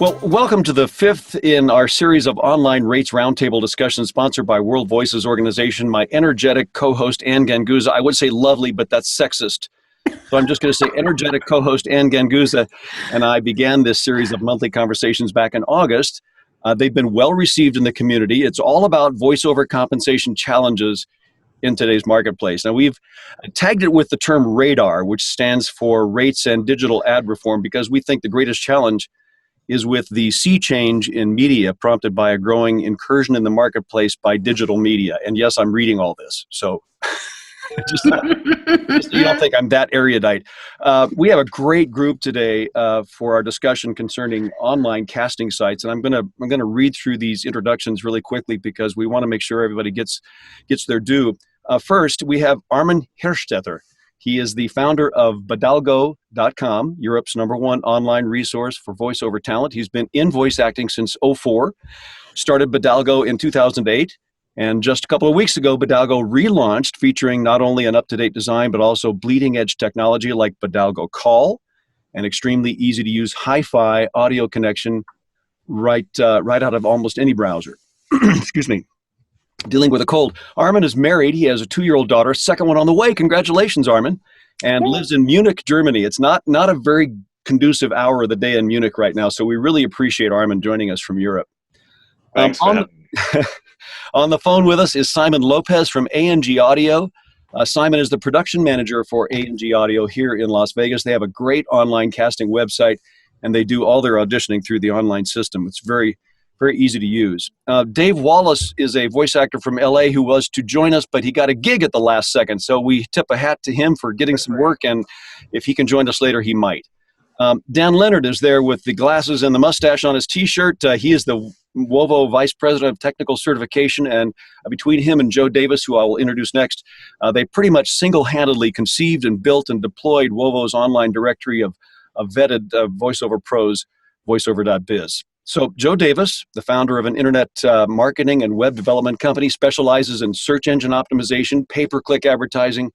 Well, welcome to the fifth in our series of online rates roundtable discussions sponsored by World Voices Organization. My energetic co-host, Ann Ganguzza. I would say lovely, but that's sexist. So I'm just going to say energetic co-host Ann Ganguzza and I began this series of monthly conversations back in August. They've been well received in the community. It's all about voiceover compensation challenges in today's marketplace. Now, we've tagged it with the term RADAR, which stands for Rates and Digital Ad Reform, because we think the greatest challenge is with the sea change in media prompted by a growing incursion in the marketplace by digital media. And yes, I'm reading all this, so just so you don't think I'm that erudite. We have a great group today for our discussion concerning online casting sites, and I'm gonna read through these introductions really quickly because we want to make sure everybody gets their due. First, we have Armin Hierstetter. He is the founder of Bodalgo.com, Europe's #1 online resource for voiceover talent. He's been in voice acting since '04, started Bodalgo in 2008, and just a couple of weeks ago, Bodalgo relaunched, featuring not only an up-to-date design, but also bleeding-edge technology like Bodalgo Call, an extremely easy-to-use hi-fi audio connection right out of almost any browser. Excuse me. Dealing with a cold. Armin is married. He has a 2-year-old daughter, second one on the way. Congratulations, Armin. And lives in Munich, Germany. It's not a very conducive hour of the day in Munich right now, so we really appreciate Armin joining us from Europe. Thanks, on the phone with us is Simon Lopez from AugAudio. Simon is the production manager for AugAudio here in Las Vegas. They have a great online casting website, and they do all their auditioning through the online system. It's very easy to use. Dave Wallace is a voice actor from LA who was to join us, but he got a gig at the last second. So we tip a hat to him for getting some work, and if he can join us later, he might. Dan Lenard is there with the glasses and the mustache on his t-shirt. He is the WoVO Vice President of Technical Certification, and between him and Joe Davis, who I will introduce next, they pretty much single-handedly conceived and built and deployed WoVO's online directory of vetted voiceover pros, VoiceOver.biz. So Joe Davis, the founder of an internet marketing and web development company, specializes in search engine optimization, pay-per-click advertising,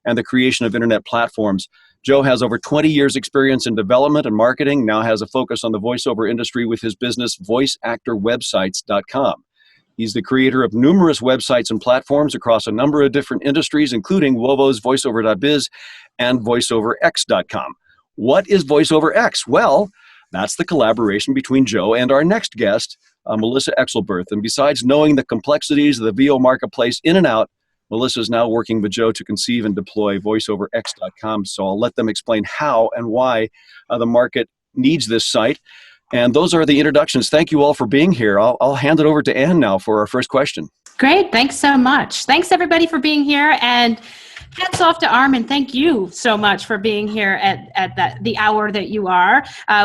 and the creation of internet platforms. Joe has over 20 years experience in development and marketing, now has a focus on the voiceover industry with his business voiceactorwebsites.com. He's the creator of numerous websites and platforms across a number of different industries, including WoVO's VoiceOver.biz and VoiceOverX.com. What is VoiceOverX? Well, that's the collaboration between Joe and our next guest, Melissa Exelberth. And besides knowing the complexities of the VO marketplace in and out, Melissa is now working with Joe to conceive and deploy VoiceOverX.com. So I'll let them explain how and why the market needs this site. And those are the introductions. Thank you all for being here. I'll hand it over to Ann now for our first question. Great. Thanks so much. Thanks, everybody, for being here. And hats off to Armin. Thank you so much for being here at the hour that you are.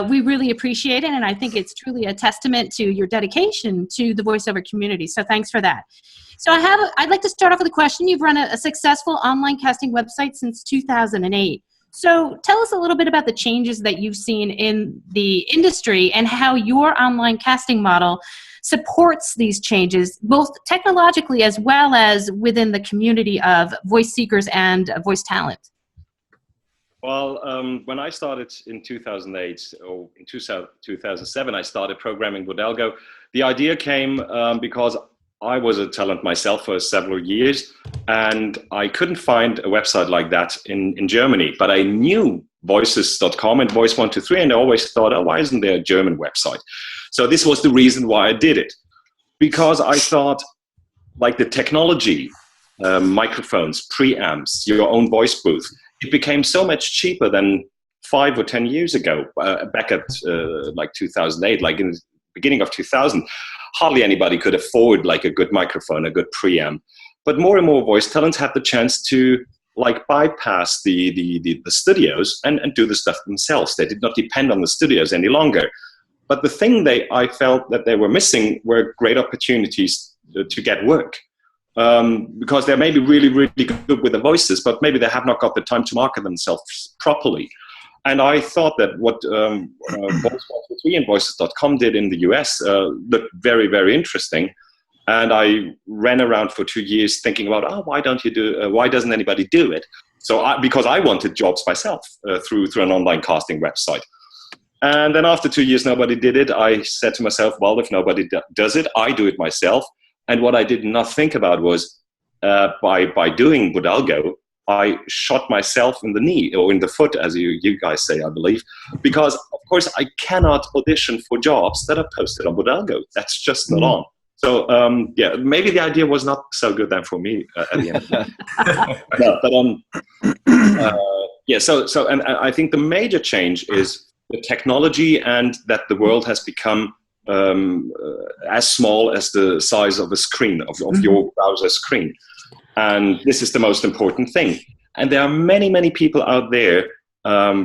We really appreciate it, and I think it's truly a testament to your dedication to the voiceover community. So thanks for that. So I'd like to start off with a question. You've run a successful online casting website since 2008. So tell us a little bit about the changes that you've seen in the industry and how your online casting model supports these changes, both technologically as well as within the community of voice seekers and voice talent. Well, when I started in 2008, or in 2007, I started programming Bodalgo. The idea came because I was a talent myself for several years, and I couldn't find a website like that in Germany, but I knew voices.com and Voice123, and I always thought, oh, why isn't there a German website? So this was the reason why I did it, because I thought, like the technology, microphones, preamps, your own voice booth, it became so much cheaper than 5 or 10 years ago, back at like 2008, like in the beginning of 2000. Hardly anybody could afford like a good microphone, a good preamp. But more and more voice talents had the chance to like bypass the studios and do the stuff themselves. They did not depend on the studios any longer. But the thing I felt that they were missing were great opportunities to get work. Because they may be really, really good with the voices, but maybe they have not got the time to market themselves properly. And I thought that what Voice123 and Voices.com did in the US looked very, very interesting. And I ran around for 2 years thinking about, why doesn't anybody do it? So because I wanted jobs myself through an online casting website. And then after 2 years, nobody did it. I said to myself, well, if nobody does it, I do it myself. And what I did not think about was by doing Bodalgo, I shot myself in the knee, or in the foot, as you guys say, I believe, because, of course, I cannot audition for jobs that are posted on Bodalgo. That's just not on. So, yeah, maybe the idea was not so good then for me at the end of the day. But, yeah, so and I think the major change is the technology, and that the world has become as small as the size of a screen, of your browser screen. And this is the most important thing. And there are many, many people out there.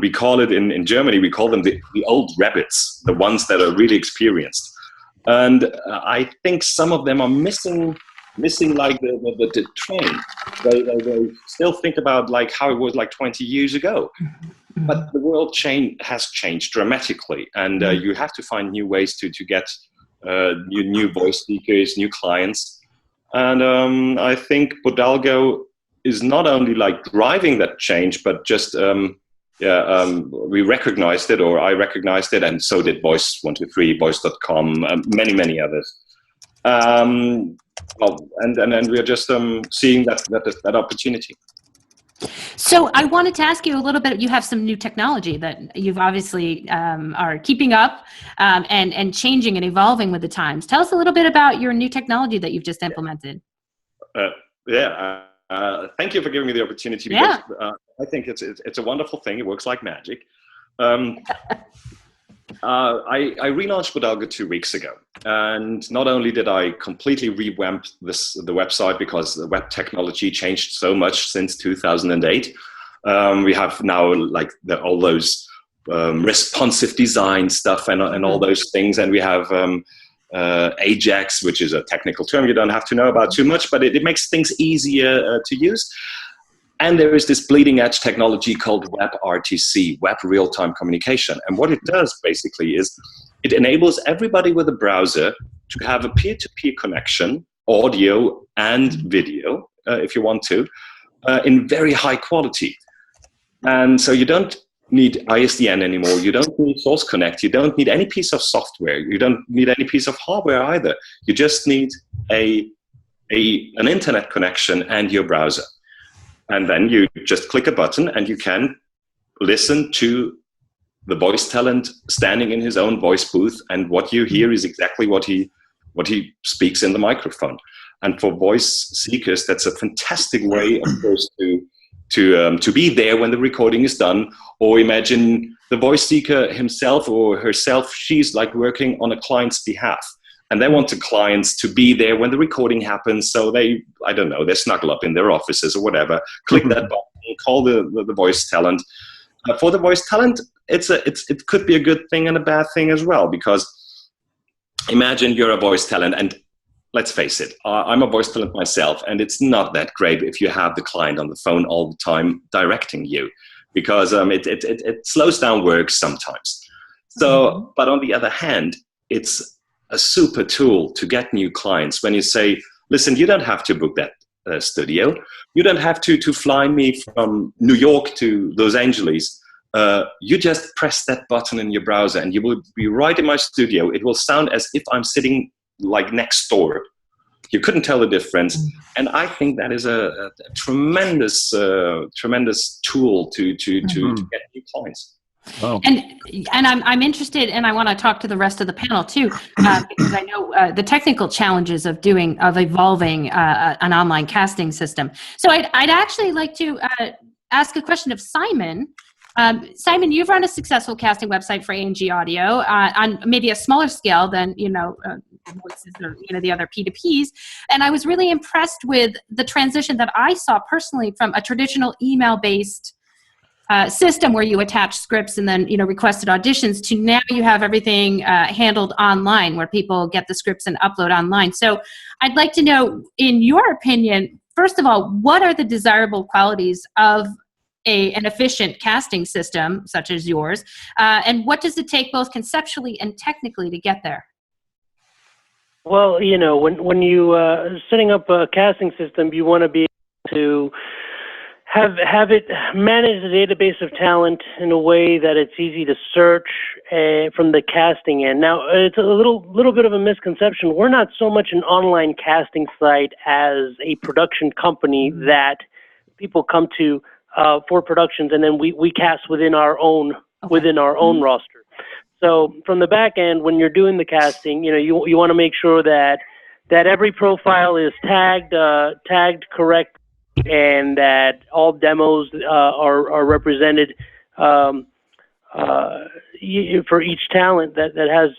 We call it in Germany, we call them the old rabbits, the ones that are really experienced. And I think some of them are missing like the train. They still think about like how it was like 20 years ago. But the world has changed dramatically, and you have to find new ways to get new voice speakers, new clients. And I think Bodalgo is not only like driving that change, but just we recognized it, or I recognized it, and so did Voice123, Voice.com, many, many others. Well, and we're just seeing that opportunity. So I wanted to ask you a little bit, you have some new technology that you've obviously are keeping up and changing and evolving with the times. Tell us a little bit about your new technology that you've just implemented. Thank you for giving me the opportunity, because I think it's a wonderful thing. It works like magic. I relaunched Bodalgo 2 weeks ago, and not only did I completely revamp the website, because the web technology changed so much since 2008. We have now like all those responsive design stuff and all those things, and we have Ajax, which is a technical term you don't have to know about too much, but it makes things easier to use. And there is this bleeding edge technology called WebRTC, Web Real-Time Communication. And what it does basically is it enables everybody with a browser to have a peer-to-peer connection, audio and video, if you want to, in very high quality. And so you don't need ISDN anymore. You don't need Source Connect. You don't need any piece of software. You don't need any piece of hardware either. You just need an internet connection and your browser. And then you just click a button and you can listen to the voice talent standing in his own voice booth, and what you hear is exactly what he speaks in the microphone. And for voice seekers, that's a fantastic way, of course, to be there when the recording is done. Or imagine the voice seeker himself or herself, she's like working on a client's behalf. And they want the clients to be there when the recording happens. So they snuggle up in their offices or whatever, click that button, call the voice talent. For the voice talent, it could be a good thing and a bad thing as well, because imagine you're a voice talent, and let's face it, I'm a voice talent myself, and it's not that great if you have the client on the phone all the time directing you, because it slows down work sometimes. So, but on the other hand, it's a super tool to get new clients. When you say, listen, you don't have to book that studio. You don't have to fly me from New York to Los Angeles. You just press that button in your browser and you will be right in my studio. It will sound as if I'm sitting like next door. You couldn't tell the difference. And I think that is a tremendous tool to get new clients. Oh. And I'm interested, and I want to talk to the rest of the panel too, because I know the technical challenges of evolving an online casting system. So I'd actually like to ask a question of Simon. Simon, you've run a successful casting website for A&G Audio on maybe a smaller scale than Voices or the other P2Ps, and I was really impressed with the transition that I saw personally from a traditional email-based system where you attach scripts and then requested auditions to now you have everything handled online, where people get the scripts and upload online. So I'd like to know, in your opinion, first of all, what are the desirable qualities of an efficient casting system such as yours, and what does it take both conceptually and technically to get there? Well, when you setting up a casting system, you want to be able to have it manage the database of talent in a way that it's easy to search from the casting end. Now, it's a little bit of a misconception. We're not so much an online casting site as a production company that people come to for productions, and then we cast within our own roster. So from the back end, when you're doing the casting, you want to make sure that every profile is tagged correct, and that all demos are represented for each talent that has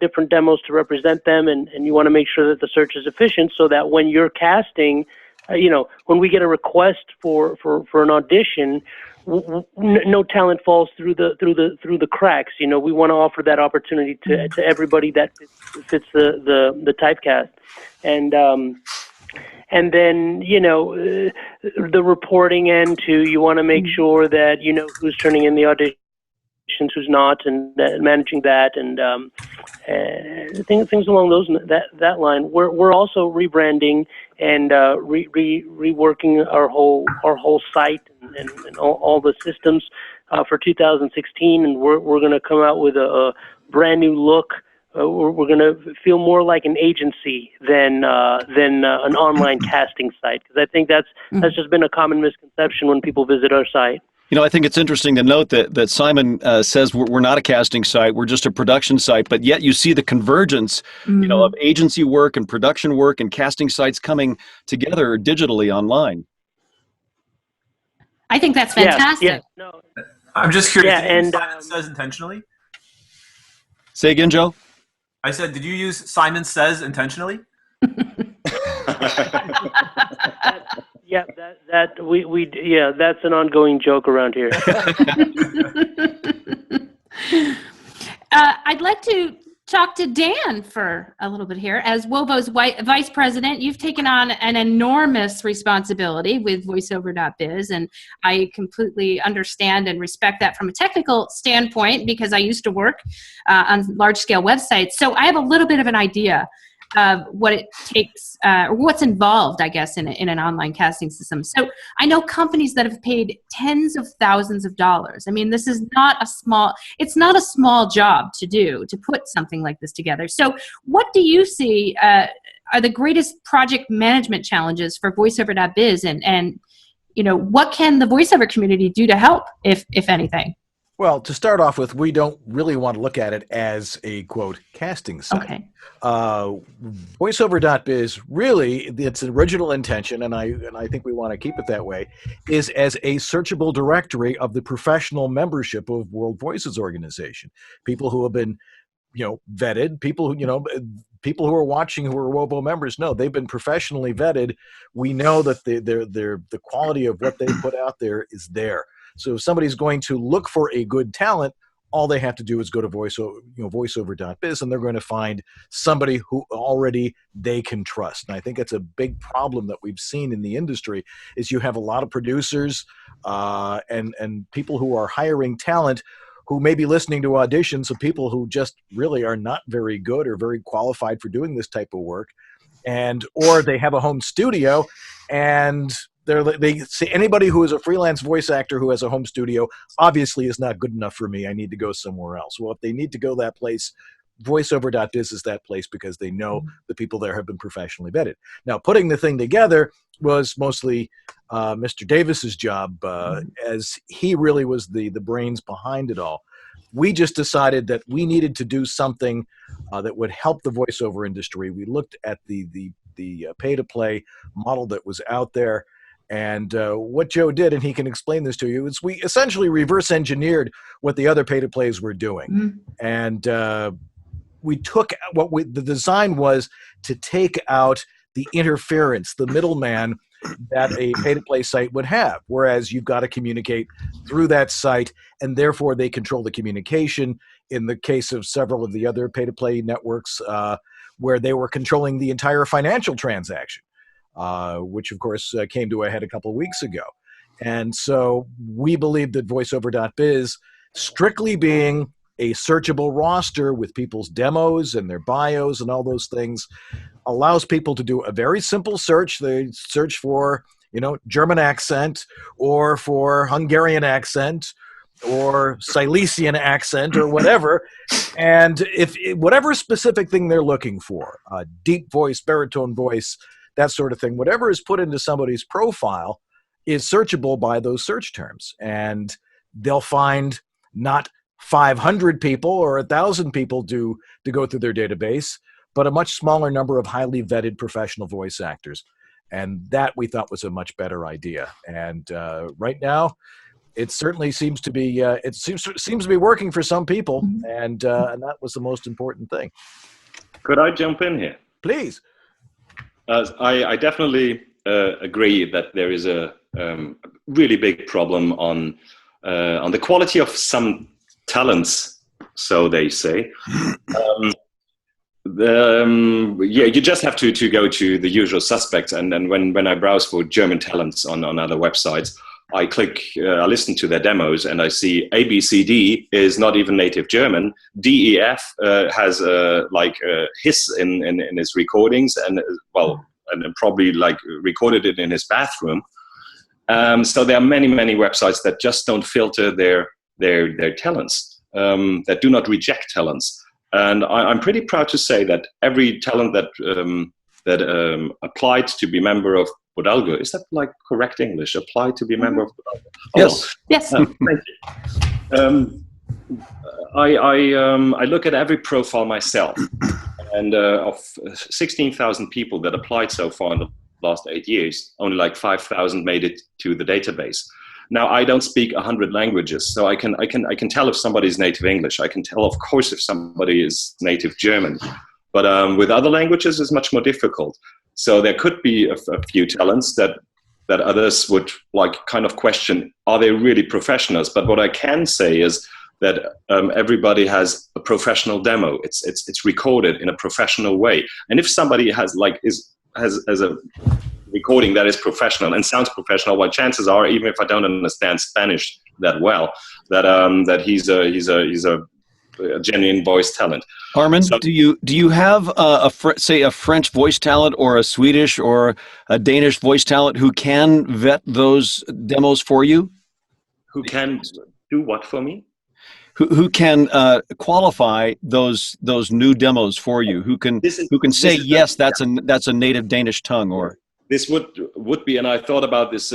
different demos to represent them, and you want to make sure that the search is efficient so that when you're casting, when we get a request for an audition, no talent falls through the cracks. We want to offer that opportunity to everybody that fits the typecast, and then the reporting end too. You want to make sure that who's turning in the auditions, who's not, and managing that, and things along that line. We're also rebranding and reworking our whole site and all the systems for 2016, and we're going to come out with a brand new look. We're going to feel more like an agency than an online casting site, because I think that's just been a common misconception when people visit our site. I think it's interesting to note that Simon says we're not a casting site, we're just a production site, but yet you see the convergence, of agency work and production work and casting sites coming together digitally online. I think that's fantastic. Yeah, no. I'm just curious. Yeah, and Simon Says intentionally? Say again, Joe? I said, did you use Simon Says intentionally? Yeah, that's an ongoing joke around here. I'd like to talk to Dan for a little bit here. As WoVO's vice president, you've taken on an enormous responsibility with VoiceOver.biz, and I completely understand and respect that from a technical standpoint, because I used to work on large-scale websites. So I have a little bit of an idea of what it takes, or what's involved, I guess, in an online casting system. So I know companies that have paid tens of thousands of dollars. I mean, this is not it's not a small job to put something like this together. So what do you see are the greatest project management challenges for VoiceOver.biz, and what can the VoiceOver community do to help, if anything? Well, to start off with, we don't really want to look at it as a, quote, casting site. Okay. VoiceOver.biz, really, its original intention, and I think we want to keep it that way, is as a searchable directory of the professional membership of World Voices Organization. People who have been, vetted, people who are watching who are WoVO members know they've been professionally vetted. We know that the quality of what they put out there is there. So if somebody's going to look for a good talent, all they have to do is go to VoiceOver.biz, and they're going to find somebody who already they can trust. And I think it's a big problem that we've seen in the industry is you have a lot of producers and people who are hiring talent who may be listening to auditions of people who just really are not very good or very qualified for doing this type of work, or they have a home studio and they say anybody who is a freelance voice actor who has a home studio obviously is not good enough for me. I need to go somewhere else. Well, if they need to go that place, VoiceOver.biz is that place, because they know the people there have been professionally vetted. Now, putting the thing together was mostly Mr. Davis's job, as he really was the brains behind it all. We just decided that we needed to do something that would help the voiceover industry. We looked at the pay-to-play model that was out there. And what Joe did, and he can explain this to you, is we essentially reverse engineered what the other pay-to-plays were doing. And we took the design was to take out the interference, the middleman that a pay-to-play site would have, whereas you've got to communicate through that site, and therefore they control the communication. In the case of several of the other pay-to-play networks, where they were controlling the entire financial transaction. Which, of course, came to a head a couple of weeks ago. And so we believe that VoiceOver.biz, strictly being a searchable roster with people's demos and their bios and all those things, allows people to do a very simple search. They search for, German accent, or for Hungarian accent, or Silesian accent, or whatever. And if whatever specific thing they're looking for, deep voice, baritone voice, that sort of thing, whatever is put into somebody's profile is searchable by those search terms. And they'll find not 500 people or 1,000 people to go through their database, but a much smaller number of highly vetted professional voice actors. And that we thought was a much better idea. And right now, it certainly seems to be seems to be working for some people, and that was the most important thing. Could I jump in here? Please. I definitely agree that there is a really big problem on the quality of some talents, so they say. You just have to go to the usual suspects, and then when I browse for German talents on other websites, I listen to their demos, and I see ABCD is not even native German. DEF has hiss in his recordings, and probably recorded it in his bathroom. So there are many websites that just don't filter their talents, that do not reject talents. And I'm pretty proud to say that every talent that applied to be member of Bodalgo, is that correct English? Applied to be a member of Bodalgo? Yes. Yes. Thank you. I look at every profile myself, and of 16,000 people that applied so far in the last 8 years, only 5,000 made it to the database. Now, I don't speak 100 languages, so I can tell if somebody is native English. I can tell, of course, if somebody is native German. But with other languages, it's much more difficult. So there could be a few talents that others would kind of question, are they really professionals? But what I can say is that everybody has a professional demo. It's recorded in a professional way. And if somebody has a recording that is professional and sounds professional, well, chances are, even if I don't understand Spanish that well, that he's a genuine voice talent. Armin, do you have say a French voice talent, or a Swedish or a Danish voice talent who can vet those demos for you? Who can do what for me? Who can qualify those new demos for you? Who can say yes, that's a native Danish tongue, or this would be, and I thought about this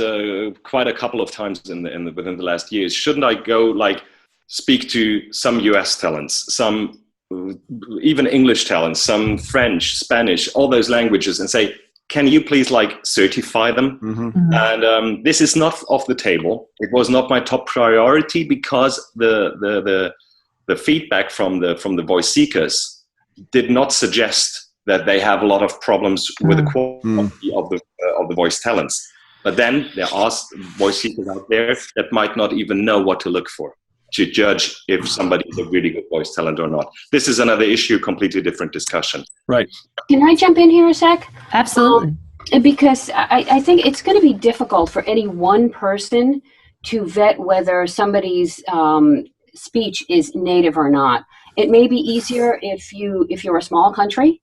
quite a couple of times within the last years. Shouldn't I go speak to some US talents, some even English talents, some French, Spanish, all those languages, and say, can you please certify them? Mm-hmm. And this is not off the table. It was not my top priority, because the feedback from the voice seekers did not suggest that they have a lot of problems with the quality of the voice talents. But then there are voice seekers out there that might not even know what to look for to judge if somebody is a really good voice talent or not. This is another issue, completely different discussion. Right. Can I jump in here a sec? Absolutely. Because I think it's going to be difficult for any one person to vet whether somebody's speech is native or not. It may be easier if you're a small country,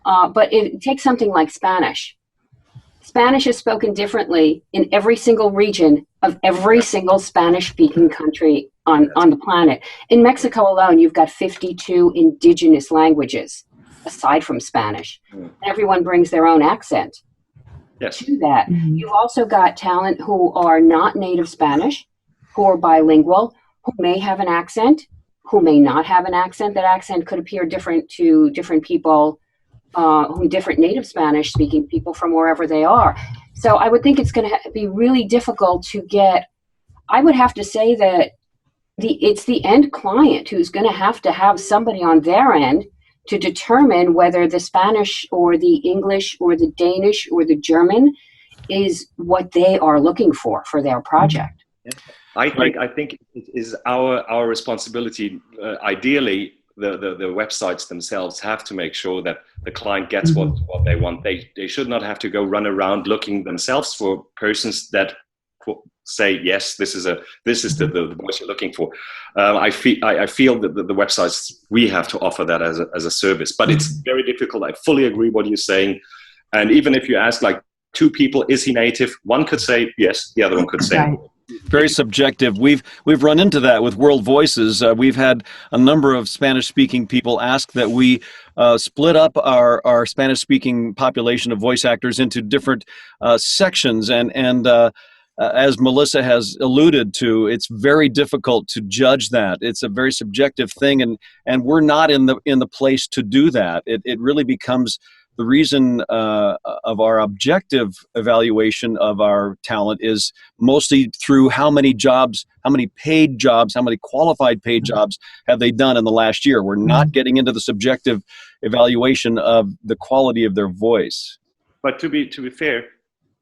but take something like Spanish. Spanish is spoken differently in every single region of every single Spanish-speaking country on the planet. In Mexico alone, you've got 52 indigenous languages, aside from Spanish. Everyone brings their own accent to that. Mm-hmm. You've also got talent who are not native Spanish, who are bilingual, who may have an accent, who may not have an accent. That accent could appear different to different people, different native Spanish-speaking people from wherever they are. So I would think it's going to be really difficult to get. I would have to say that it's the end client who's going to have somebody on their end to determine whether the Spanish or the English or the Danish or the German is what they are looking for their project. I think it is our responsibility. Ideally, the websites themselves have to make sure that the client gets what they want. They should not have to go run around looking themselves for persons that say, yes, this is the voice you're looking for. I feel that the websites, we have to offer that as a service, but it's very difficult. I fully agree what you're saying. And even if you ask two people, is he native? One could say yes, the other one could say no. Very subjective. We've run into that with World Voices. We've had a number of Spanish-speaking people ask that we split up our Spanish-speaking population of voice actors into different sections, and as Melissa has alluded to, it's very difficult to judge that. It's a very subjective thing, and we're not in the place to do that. It really becomes the reason of our objective evaluation of our talent is mostly through how many jobs, how many paid jobs, how many qualified paid jobs have they done in the last year. We're not getting into the subjective evaluation of the quality of their voice. But to be fair,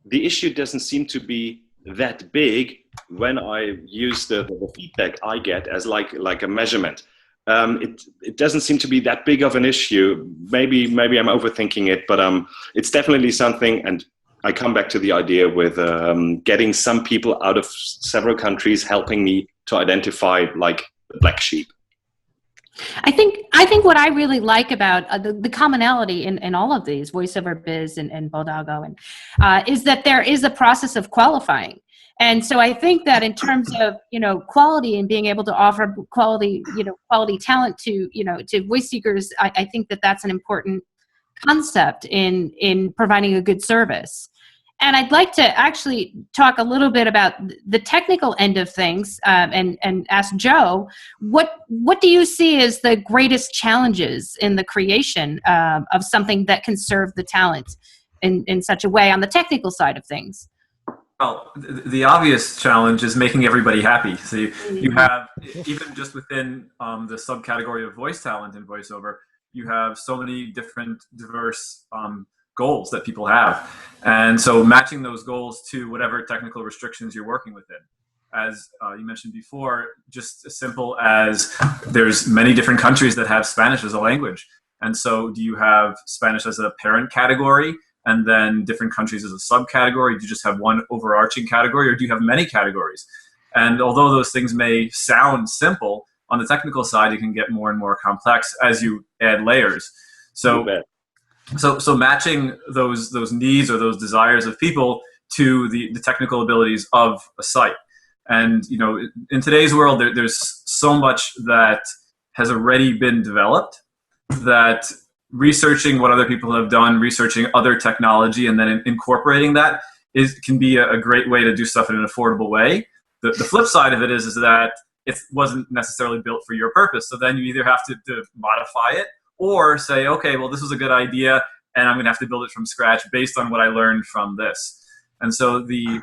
the issue doesn't seem to be that big when I use the feedback I get as like a measurement. It doesn't seem to be that big of an issue. Maybe I'm overthinking it, but it's definitely something. And I come back to the idea with getting some people out of several countries helping me to identify like the black sheep. I think what I really like about the commonality in all of these, VoiceOver.biz and Bodalgo, is that there is a process of qualifying. And so I think that in terms of, quality and being able to offer quality talent to voice seekers, I think that that's an important concept in providing a good service. And I'd like to actually talk a little bit about the technical end of things and ask Joe, what do you see as the greatest challenges in the creation of something that can serve the talent in such a way on the technical side of things? Well, the obvious challenge is making everybody happy. So you have, even just within the subcategory of voice talent in VoiceOver, you have so many different diverse goals that people have. And so matching those goals to whatever technical restrictions you're working within. As you mentioned before, just as simple as there's many different countries that have Spanish as a language. And so do you have Spanish as a parent category and then different countries as a subcategory? Do you just have one overarching category, or do you have many categories? And although those things may sound simple, on the technical side, it can get more and more complex as you add layers. So matching those needs or those desires of people to the technical abilities of a site. And in today's world, there's so much that has already been developed that researching what other people have done, researching other technology, and then incorporating that can be a great way to do stuff in an affordable way. The flip side of it is that it wasn't necessarily built for your purpose. So then you either have to modify it or say, okay, well, this was a good idea, and I'm going to have to build it from scratch based on what I learned from this. And so the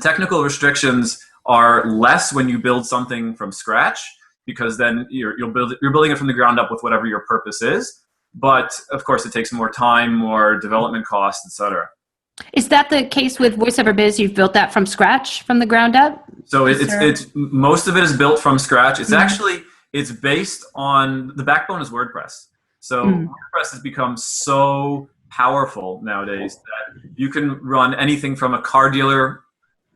technical restrictions are less when you build something from scratch, because then you're building it from the ground up with whatever your purpose is. But of course, it takes more time, more development costs, etc. Is that the case with VoiceOver.biz? You've built that from scratch, from the ground up? So it's most of it is built from scratch. It's actually, it's based on, the backbone is WordPress. So WordPress has become so powerful nowadays that you can run anything from a car dealer,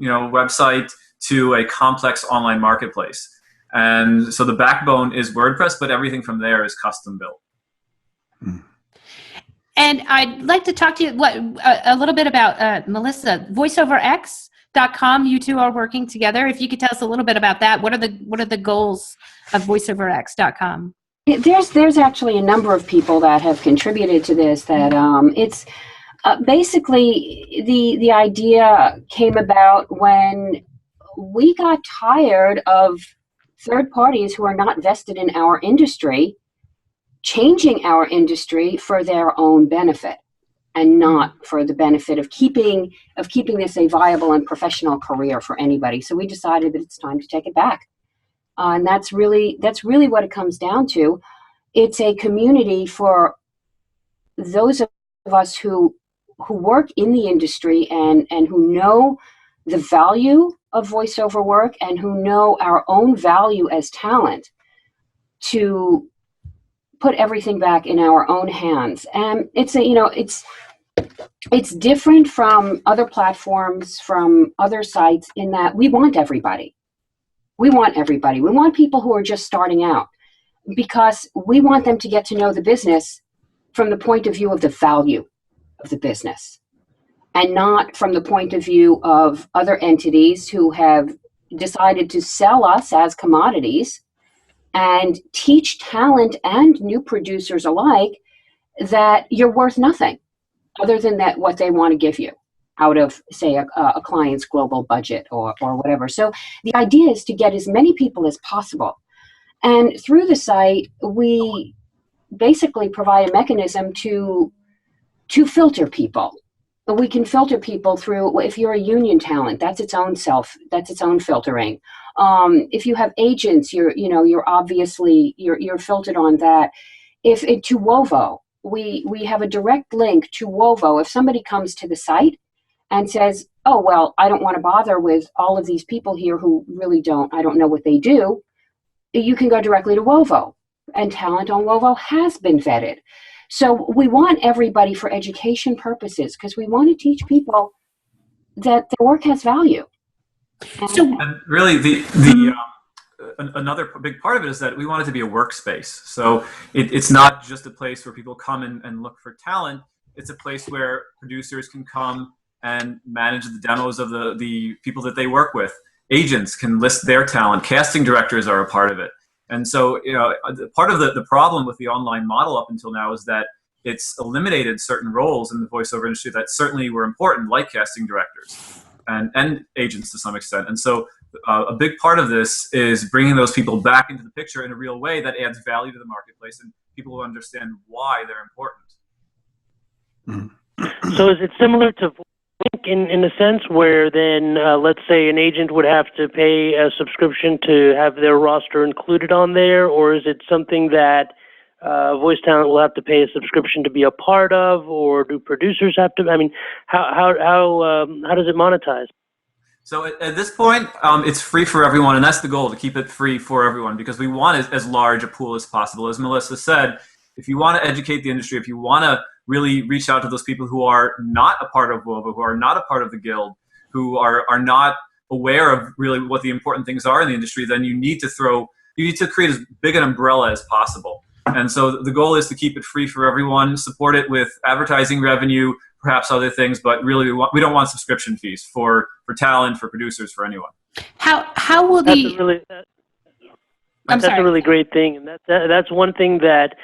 website to a complex online marketplace. And so the backbone is WordPress, but everything from there is custom built. And I'd like to talk to you a little bit about Melissa, VoiceOverX.com. You two are working together. If you could tell us a little bit about that. What are the goals of VoiceOverX.com? There's actually a number of people that have contributed to this. That it's basically the idea came about when we got tired of third parties who are not vested in our industry changing our industry for their own benefit and not for the benefit of keeping this a viable and professional career for anybody. So we decided that it's time to take it back. And that's really what it comes down to. It's a community for those of us who work in the industry and who know the value of voiceover work and who know our own value as talent to put everything back in our own hands. And it's different from other platforms, from other sites, in that we want everybody. We want everybody. We want people who are just starting out, because we want them to get to know the business from the point of view of the value of the business. and not from the point of view of other entities who have decided to sell us as commodities, and teach talent and new producers alike that you're worth nothing other than that what they want to give you out of, say, a client's global budget or whatever. So the idea is to get as many people as possible. And through the site, we basically provide a mechanism to filter people. We can filter people through, if you're a union talent, that's its own filtering. If you have agents, you're obviously filtered on that. To WoVO, we have a direct link to WoVO. If somebody comes to the site and says, oh, well, I don't want to bother with all of these people here who really I don't know what they do, you can go directly to WoVO, and talent on WoVO has been vetted. So we want everybody for education purposes, because we want to teach people that their work has value. And really, another big part of it is that we want it to be a workspace. So it's not just a place where people come and look for talent. It's a place where producers can come and manage the demos of the people that they work with. Agents can list their talent. Casting directors are a part of it. And so, part of the problem with the online model up until now is that it's eliminated certain roles in the voiceover industry that certainly were important, like casting directors and agents to some extent. And so a big part of this is bringing those people back into the picture in a real way that adds value to the marketplace and people will understand why they're important. So is it similar to in a sense where then, let's say an agent would have to pay a subscription to have their roster included on there, or is it something that voice talent will have to pay a subscription to be a part of, or do producers have to? I mean, how does it monetize? So at this point, it's free for everyone, and that's the goal, to keep it free for everyone, because we want as large a pool as possible. As Melissa said, if you want to educate the industry, if you want to really reach out to those people who are not a part of WoVO, who are not a part of the guild, who are not aware of really what the important things are in the industry, then you need to create as big an umbrella as possible. And so the goal is to keep it free for everyone, support it with advertising revenue, perhaps other things, but really we don't want subscription fees for talent, for producers, for anyone. How will the... That's a really great thing, and that's one thing that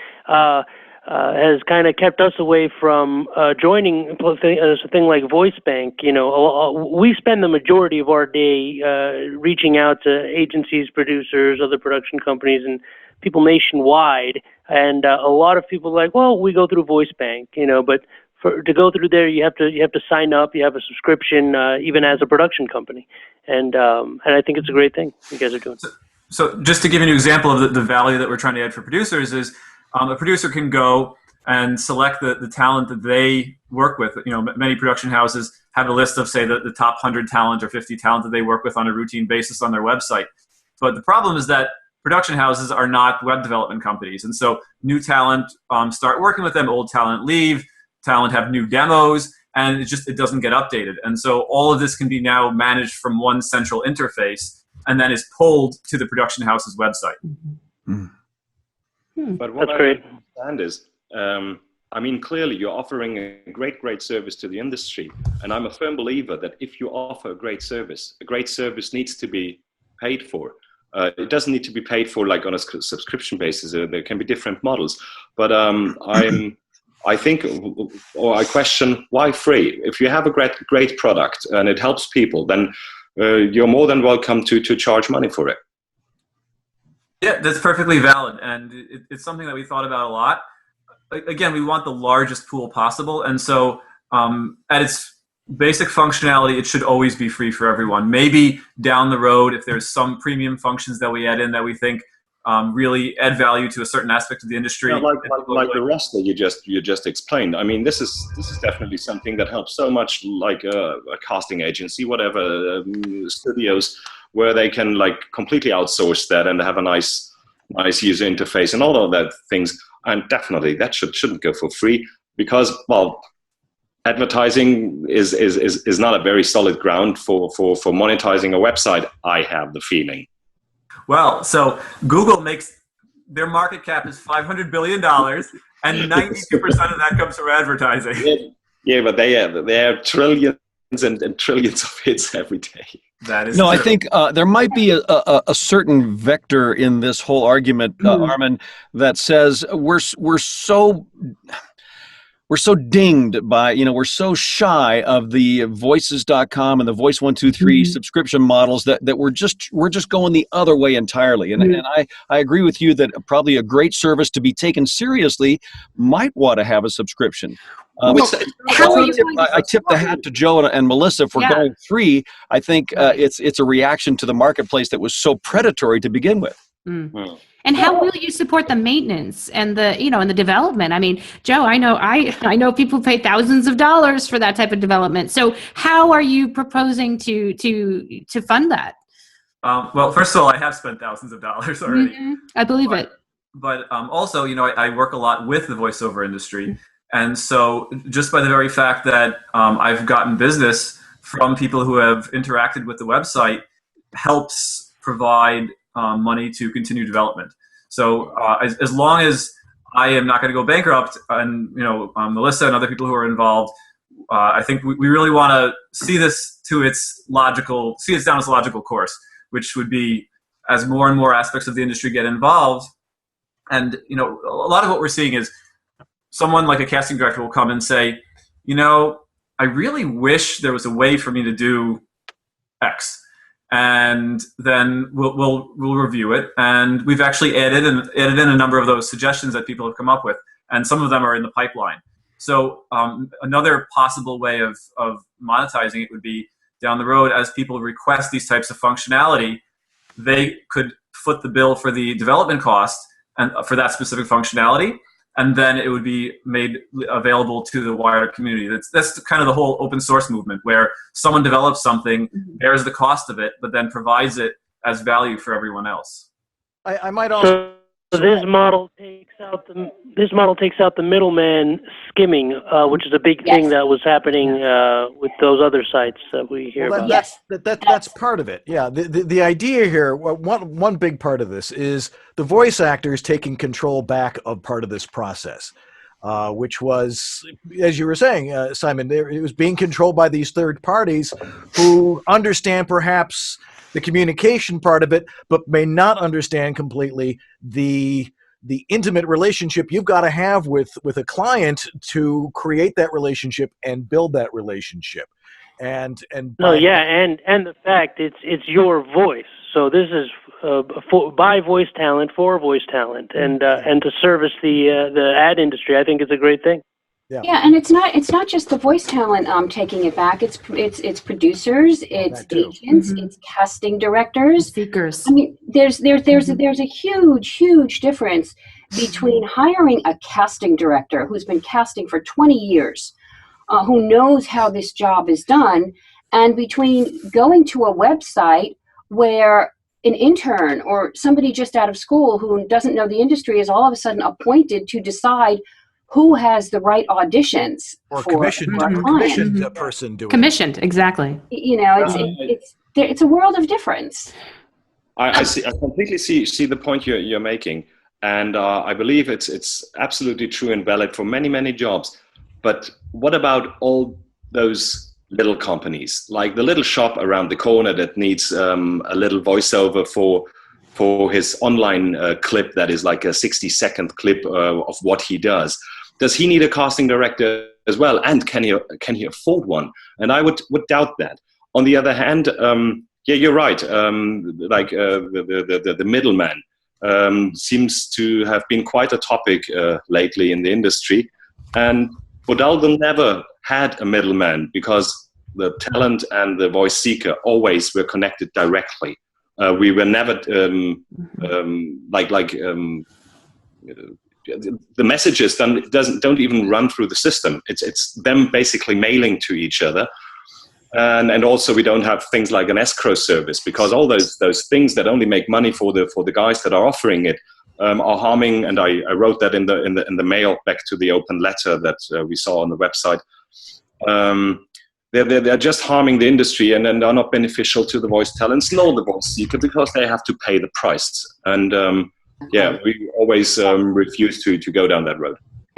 has kind of kept us away from joining a thing like VoiceBank. We spend the majority of our day reaching out to agencies, producers, other production companies, and people nationwide. And a lot of people are like, well, we go through VoiceBank, but to go through there, you have to sign up. You have a subscription, even as a production company, and I think it's a great thing you guys are doing. So just to give you an example of the value that we're trying to add for producers is a producer can go and select the talent that they work with. Many production houses have a list of, say, the top 100 talent or 50 talent that they work with on a routine basis on their website. But the problem is that production houses are not web development companies. And so new talent start working with them, old talent leave, talent have new demos, and it doesn't get updated. And so all of this can be now managed from one central interface and then is pulled to the production house's website. But what I understand is, clearly you're offering a great service to the industry. And I'm a firm believer that if you offer a great service needs to be paid for. It doesn't need to be paid for like on a subscription basis. There can be different models. But I think, or I question, why free? If you have a great product and it helps people, then you're more than welcome to charge money for it. Yeah, that's perfectly valid, and it's something that we thought about a lot. Again, we want the largest pool possible, and so at its basic functionality, it should always be free for everyone. Maybe down the road, if there's some premium functions that we add in that we think really add value to a certain aspect of the industry. Yeah, like the roster you just explained. I mean, this is definitely something that helps so much, like a casting agency, whatever, studios, where they can like completely outsource that and have a nice user interface and all of that things. And definitely that shouldn't go for free, because, well, advertising is not a very solid ground for monetizing a website, I have the feeling. Well, so Google makes, their market cap is $500 billion, and 92% of that comes from advertising. Yeah, but they have trillions and trillions of hits every day. That is No, true. I think there might be a certain vector in this whole argument, Armin, that says we're so dinged by, we're so shy of the voices.com and the Voice 123 subscription models that we're just going the other way entirely. And I agree with you that probably a great service to be taken seriously might want to have a subscription. How are you going to I tip the hat to Joe and Melissa for going free. I think it's a reaction to the marketplace that was so predatory to begin with. And how will you support the maintenance and the and the development? I mean, Joe, I know people pay thousands of dollars for that type of development. So how are you proposing to fund that? Well, first of all, I have spent thousands of dollars already. I believe it. But also, I work a lot with the voiceover industry. And so just by the very fact that I've gotten business from people who have interacted with the website helps provide money to continue development. So as long as I am not going to go bankrupt, and Melissa and other people who are involved, I think we really want to see this down its logical course, which would be as more and more aspects of the industry get involved. And a lot of what we're seeing is someone like a casting director will come and say, I really wish there was a way for me to do X. And then we'll review it. And we've actually added in a number of those suggestions that people have come up with. And some of them are in the pipeline. So another possible way of monetizing it would be down the road, as people request these types of functionality, they could foot the bill for the development cost and for that specific functionality. And then it would be made available to the wider community. That's kind of the whole open source movement, where someone develops something, bears the cost of it, but then provides it as value for everyone else. I might also. So this model takes out the middleman skimming, which is a big thing that was happening with those other sites that we hear about. That's part of it. Yeah, the idea here, one big part of this is the voice actors taking control back of part of this process, which was, as you were saying, Simon, it was being controlled by these third parties who understand perhaps the communication part of it, but may not understand completely the intimate relationship you've got to have with a client to create that relationship and build that relationship. And the fact it's your voice. So this is by voice talent for voice talent, and to service the ad industry. I think it's a great thing. Yeah, and it's not just the voice talent taking it back. It's producers, it's agents, it's casting directors, Speakers. I mean, there's a huge difference between hiring a casting director who's been casting for 20 years, who knows how this job is done, and between going to a website where an intern or somebody just out of school who doesn't know the industry is all of a sudden appointed to decide who has the right auditions or for commissioned a person doing Commissioned, exactly. It's a world of difference. I completely see the point you're making, and I believe it's absolutely true and valid for many jobs. But what about all those little companies, like the little shop around the corner that needs a little voiceover for his online clip that is like a 60-second clip of what he does? Does he need a casting director as well? And can he afford one? And I would doubt that. On the other hand, yeah, you're right. The middleman seems to have been quite a topic lately in the industry. And Bodalgo never had a middleman because the talent and the voice seeker always were connected directly. We were never the messages don't even run through the system. It's them basically mailing to each other. And also we don't have things like an escrow service, because all those things that only make money for the guys that are offering it are harming. And I wrote that in the mail back to the open letter that we saw on the website. They're just harming the industry and are not beneficial to the voice talents nor the voice seeker, because they have to pay the price. And yeah, we always refuse to go down that road.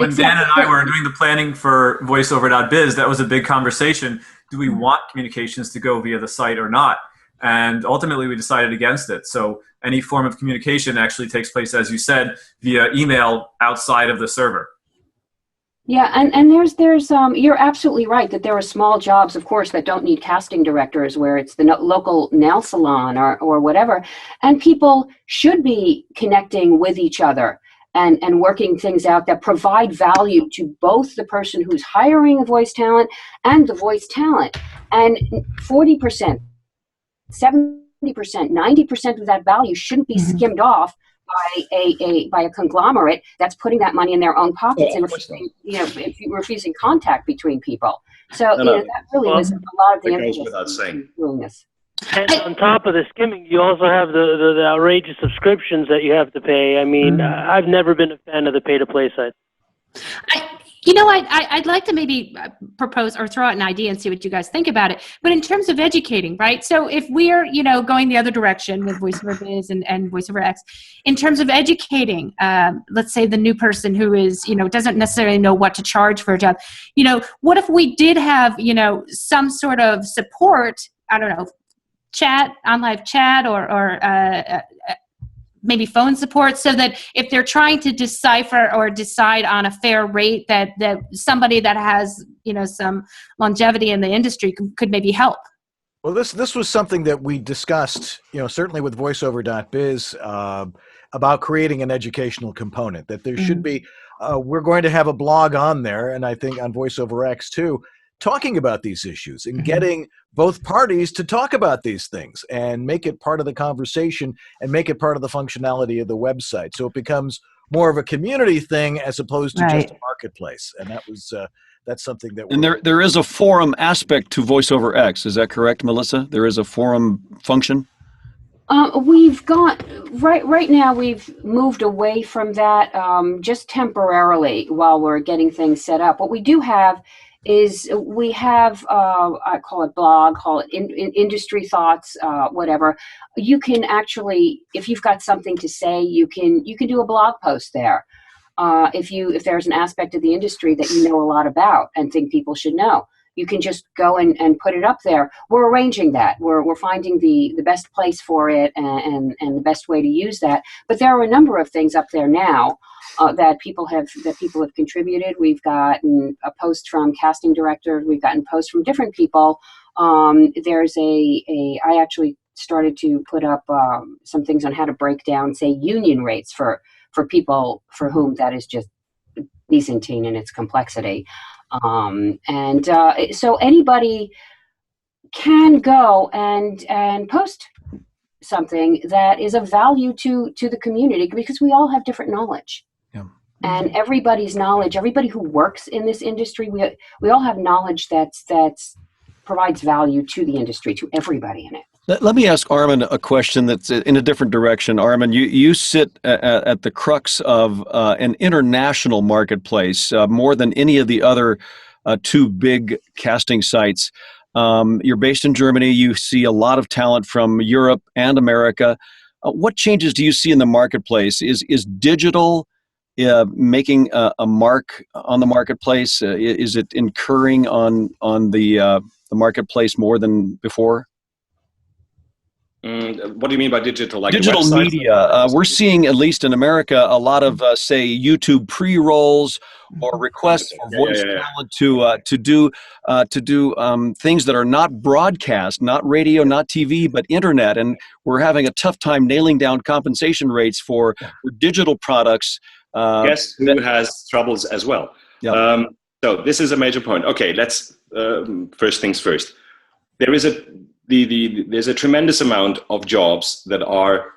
when Dan and I were doing the planning for VoiceOver.biz, that was a big conversation. Do we want communications to go via the site or not? And ultimately, we decided against it. So any form of communication actually takes place, as you said, via email outside of the server. Yeah, and there's you're absolutely right that there are small jobs, of course, that don't need casting directors, where it's the local nail salon or whatever, and people should be connecting with each other and working things out that provide value to both the person who's hiring a voice talent and the voice talent. And 40%, 70%, 90% of that value shouldn't be skimmed off by a conglomerate that's putting that money in their own pockets and refusing contact between people. So that really was a lot of the impetus doing this. And on top of the skimming, you also have the outrageous subscriptions that you have to pay. I mean, I've never been a fan of the pay-to-play side. I'd like to maybe propose or throw out an idea and see what you guys think about it. But in terms of educating, right? So if we're, going the other direction with VoiceOver.biz and VoiceOverX, in terms of educating, let's say the new person who is, doesn't necessarily know what to charge for a job, what if we did have, some sort of support, I don't know, chat, on live chat or maybe phone support, so that if they're trying to decipher or decide on a fair rate, that somebody that has some longevity in the industry could maybe help. Well, this was something that we discussed, certainly with VoiceOver.biz, about creating an educational component, that there should be, we're going to have a blog on there, and I think on VoiceOverX too, talking about these issues and getting both parties to talk about these things and make it part of the conversation and make it part of the functionality of the website. So it becomes more of a community thing as opposed to just a marketplace. And that's something that And there is a forum aspect to VoiceOverX. Is that correct, Melissa? There is a forum function? We've got, right now we've moved away from that just temporarily while we're getting things set up. What we do have is we have, I call it blog, call it industry thoughts, whatever. You can actually, if you've got something to say, you can do a blog post there. If there's an aspect of the industry that you know a lot about and think people should know, you can just go and put it up there. We're arranging that. We're finding the best place for it and the best way to use that. But there are a number of things up there now that people have contributed. We've gotten a post from casting directors. We've gotten posts from different people. There's I actually started to put up some things on how to break down, say, union rates for people for whom that is just Byzantine in its complexity. So anybody can go and post something that is of value to the community, because we all have different knowledge. Yeah. And everybody's knowledge, everybody who works in this industry, we all have knowledge that's provides value to the industry, to everybody in it. Let me ask Armin a question that's in a different direction. Armin, you sit at the crux of an international marketplace, more than any of the other two big casting sites. You're based in Germany. You see a lot of talent from Europe and America. What changes do you see in the marketplace? Is digital making a mark on the marketplace? Is it incurring on the marketplace more than before? What do you mean by digital? Like digital media. We're seeing, at least in America, a lot of, say, YouTube pre-rolls or requests for voice talent to do things that are not broadcast, not radio, not TV, but internet. And we're having a tough time nailing down compensation rates for digital products. Guess who has troubles as well? Yeah. So this is a major point. Okay, let's first things first. There's a tremendous amount of jobs that are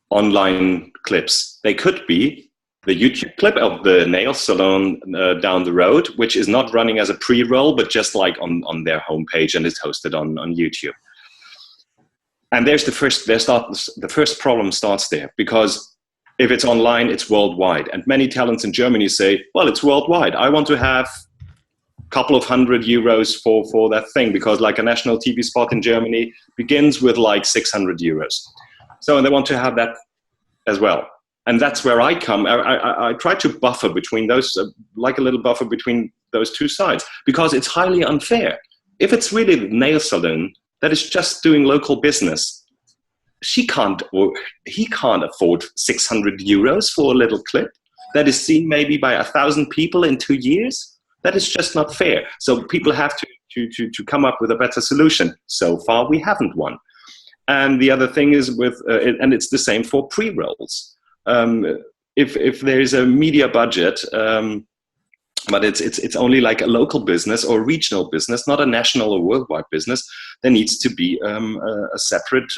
online clips. They could be the YouTube clip of the nail salon down the road, which is not running as a pre-roll, but just like on their homepage, and is hosted on YouTube. And there's the first problem starts there, because if it's online, it's worldwide. And many talents in Germany say, well, it's worldwide. I want to have couple of €100 for that thing, because like a national TV spot in Germany begins with like €600. So they want to have that as well. And that's where I come. I try to buffer between those, like a little buffer between those two sides, because it's highly unfair. If it's really the nail salon that is just doing local business, she can't or he can't afford 600 euros for a little clip that is seen maybe by 1,000 people in 2 years. That is just not fair. So people have to come up with a better solution. So far, we haven't one. And the other thing is with, and it's the same for pre-rolls. If there is a media budget, but it's only like a local business or regional business, not a national or worldwide business, there needs to be a separate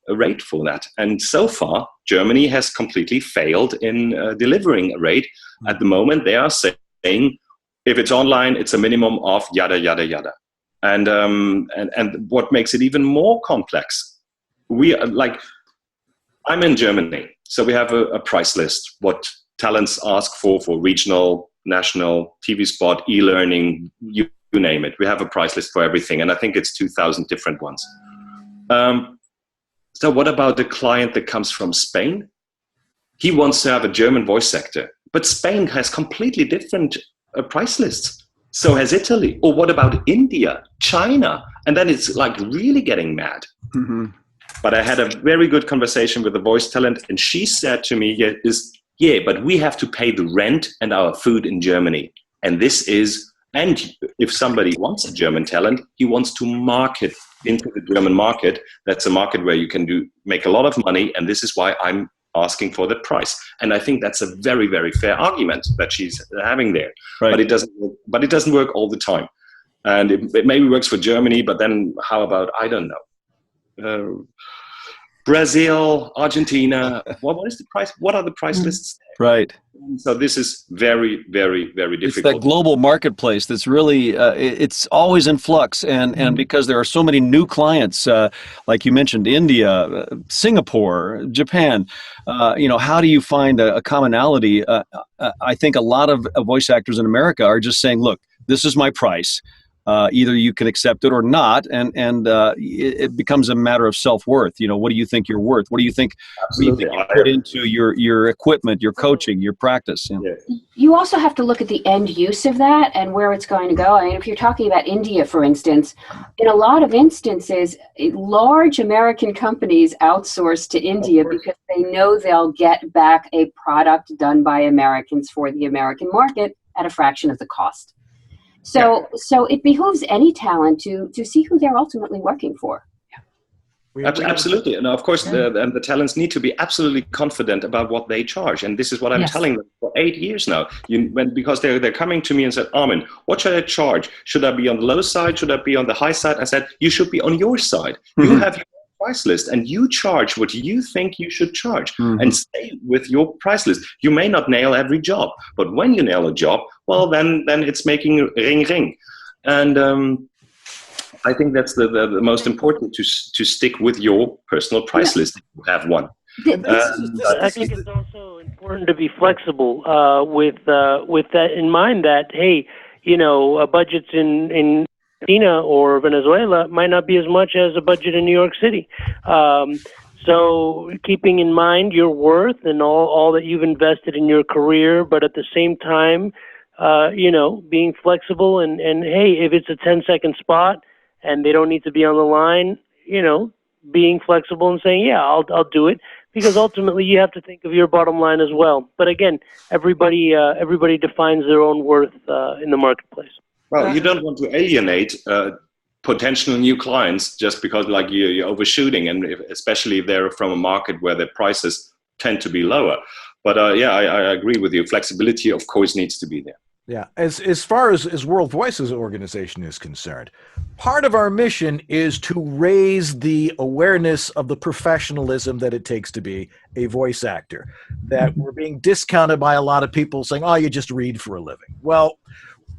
rate for that. And so far, Germany has completely failed in delivering a rate. At the moment, they are saying if it's online, it's a minimum of yada yada yada. And what makes it even more complex, I'm in Germany, so we have a price list, what talents ask for regional, national, TV spot, e-learning, you name it. We have a price list for everything, and I think it's 2,000 different ones. So what about the client that comes from Spain? He wants to have a German voice actor, but Spain has completely different price lists. So has Italy. Or what about India, China? And then it's like really getting mad. Mm-hmm. But I had a very good conversation with a voice talent, and she said to me, yeah, but we have to pay the rent and our food in Germany. And and if somebody wants a German talent, he wants to market into the German market. That's a market where you can make a lot of money, and this is why I'm asking for the price. And I think that's a very, very fair argument that she's having there. Right. But it doesn't work all the time. And it maybe works for Germany, but then how about, I don't know, Brazil, Argentina, what is the price? What are the price lists there? Right. So this is very, very, very difficult. It's that global marketplace that's really, it's always in flux. And because there are so many new clients, like you mentioned, India, Singapore, Japan, how do you find a commonality? I think a lot of voice actors in America are just saying, look, this is my price. Either you can accept it or not, and it becomes a matter of self-worth. What do you think you're worth? What do you think you put into your equipment, your coaching, your practice? You also have to look at the end use of that and where it's going to go. I mean, if you're talking about India, for instance, in a lot of instances, large American companies outsource to India because they know they'll get back a product done by Americans for the American market at a fraction of the cost. So it behooves any talent to see who they're ultimately working for. Absolutely. And of course, the talents need to be absolutely confident about what they charge. And this is what I'm telling them for 8 years now. Because they're coming to me and said, Armin, what should I charge? Should I be on the low side? Should I be on the high side? I said, you should be on your side. Mm-hmm. You have your price list and you charge what you think you should charge, and stay with your price list. You may not nail every job, but when you nail a job, well, then it's making ring ring. And I think that's the most important, to stick with your personal price list if you have one. I think it's also important to be flexible with that in mind, that, hey, budgets in Argentina or Venezuela might not be as much as a budget in New York City. So keeping in mind your worth and all that you've invested in your career, but at the same time, being flexible and hey, if it's a 10-second spot and they don't need to be on the line, being flexible and saying, yeah, I'll do it, because ultimately you have to think of your bottom line as well. But again, everybody defines their own worth in the marketplace. Well, you don't want to alienate potential new clients just because you're overshooting, and especially if they're from a market where the prices tend to be lower. But I agree with you. Flexibility, of course, needs to be there. Yeah, as far as World Voices organization is concerned, part of our mission is to raise the awareness of the professionalism that it takes to be a voice actor. That we're being discounted by a lot of people saying, oh, you just read for a living. Well,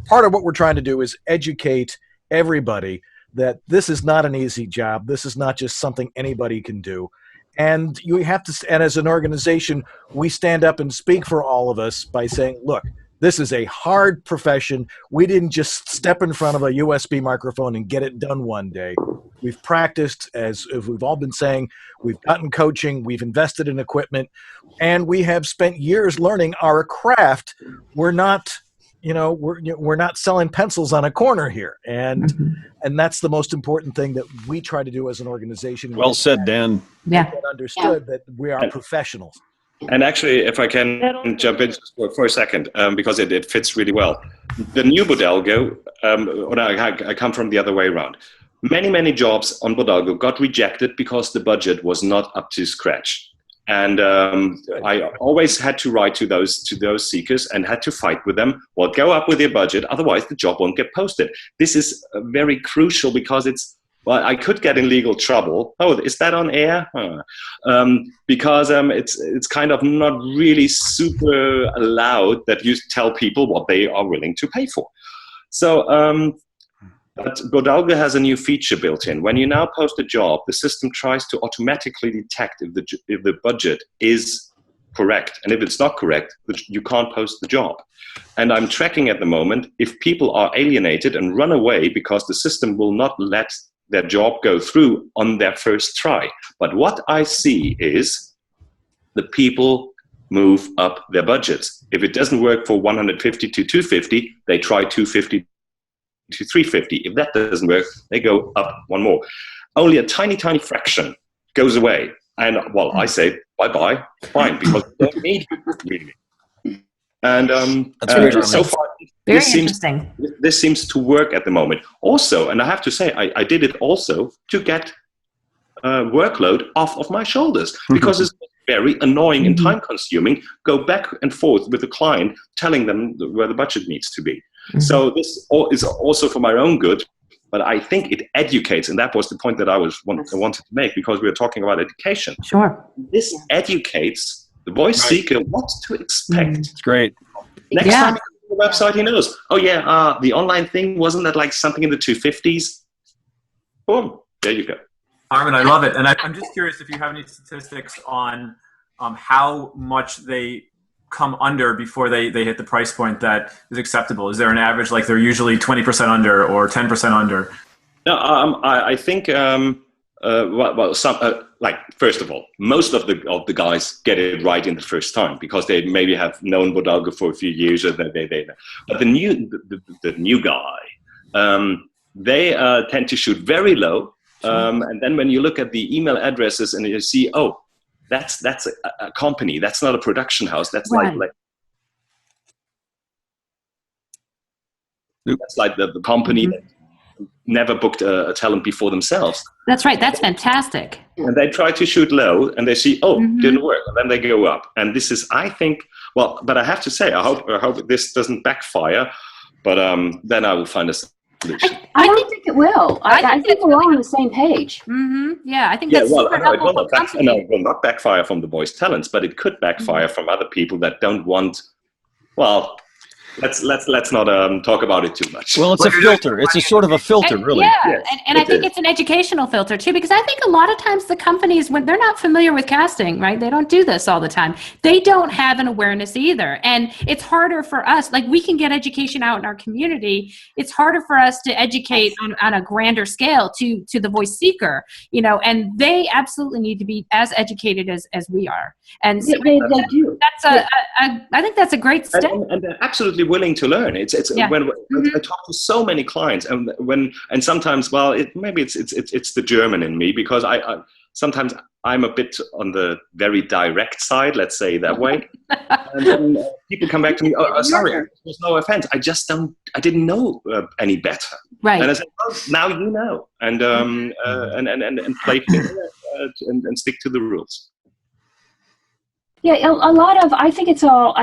part of what we're trying to do is educate everybody that this is not an easy job. This is not just something anybody can do. And you have to, and as an organization, we stand up and speak for all of us by saying, look, this is a hard profession. We didn't just step in front of a USB microphone and get it done one day. we've practiced, as we've all been saying, we've gotten coaching, we've invested in equipment, and we have spent years learning our craft. We're not, we're not selling pencils on a corner here, and that's the most important thing that we try to do as an organization. Well said, Dan. Yeah. Understood that we are professionals. And actually, if I can jump in for a second, because it fits really well. The new Bodalgo, I come from the other way around. Many jobs on Bodalgo got rejected because the budget was not up to scratch. And I always had to write to those seekers and had to fight with them. Well, go up with your budget, otherwise the job won't get posted. This is very crucial because well, I could get in legal trouble. Oh, is that on air? Because it's kind of not really super allowed that you tell people what they are willing to pay for. So, but Bodalgo has a new feature built in. When you now post a job, the system tries to automatically detect if the budget is correct. And if it's not correct, you can't post the job. And I'm tracking at the moment if people are alienated and run away because the system will not let their job go through on their first try. But what I see is the people move up their budgets. If it doesn't work for 150 to 250, they try 250 to 350. If that doesn't work, they go up one more. Only a tiny fraction goes away. And well, I say bye-bye, fine, because we don't need it really. And so far, this seems to work at the moment. Also, and I have to say, I did it also to get workload off of my shoulders, because it's very annoying and time-consuming. Go back and forth with the client, telling them where the budget needs to be. So this is also for my own good, but I think it educates, and that was the point that I wanted to make, because we were talking about education. Sure. This educates the voice seeker what to expect. It's great. Next time he goes to the website, he knows, oh yeah, the online thing, wasn't that like something in the 250s? Boom, there you go. Armin, I love it. And I'm just curious if you have any statistics on how much they come under before they hit the price point that is acceptable. Is there an average, like they're usually 20% under or 10% under? No, I think, like, first of all, most of the guys get it right in the first time because they maybe have known Bodalgo for a few years, or but the new guy, they tend to shoot very low, and then when you look at the email addresses and you see, oh, that's a company, that's not a production house, that's like that's like the company that never booked a talent before themselves. That's right. That's fantastic. And they try to shoot low and they see, oh, didn't work. And then they go up. And this is, I think, well, but I have to say, I hope this doesn't backfire, but then I will find a solution. I don't think it will. I think we're all on the same page. Yeah, I think that's super helpful for companies. It will not backfire from the voice talents, but it could backfire from other people that don't want, well, let's not talk about it too much. Well, it's a filter. It's a sort of a filter, really. Yeah, Yes, and I think it's an educational filter too, because I think a lot of times the companies, when they're not familiar with casting, right? They don't do this all the time. They don't have an awareness either. And it's harder for us, like we can get education out in our community. It's harder for us to educate on a grander scale to the voice seeker, you know, and they absolutely need to be as educated as we are. And so they do. I think that's a great step. And they're absolutely willing to learn. It's when I talk to so many clients, and sometimes, well, maybe it's the German in me, because I sometimes I'm a bit on the very direct side, let's say that way. And then people come back to me, oh, sorry, there's no offense, I didn't know any better. Right. And I said, well, now you know, and play and stick to the rules. Yeah, a lot of, I think it's all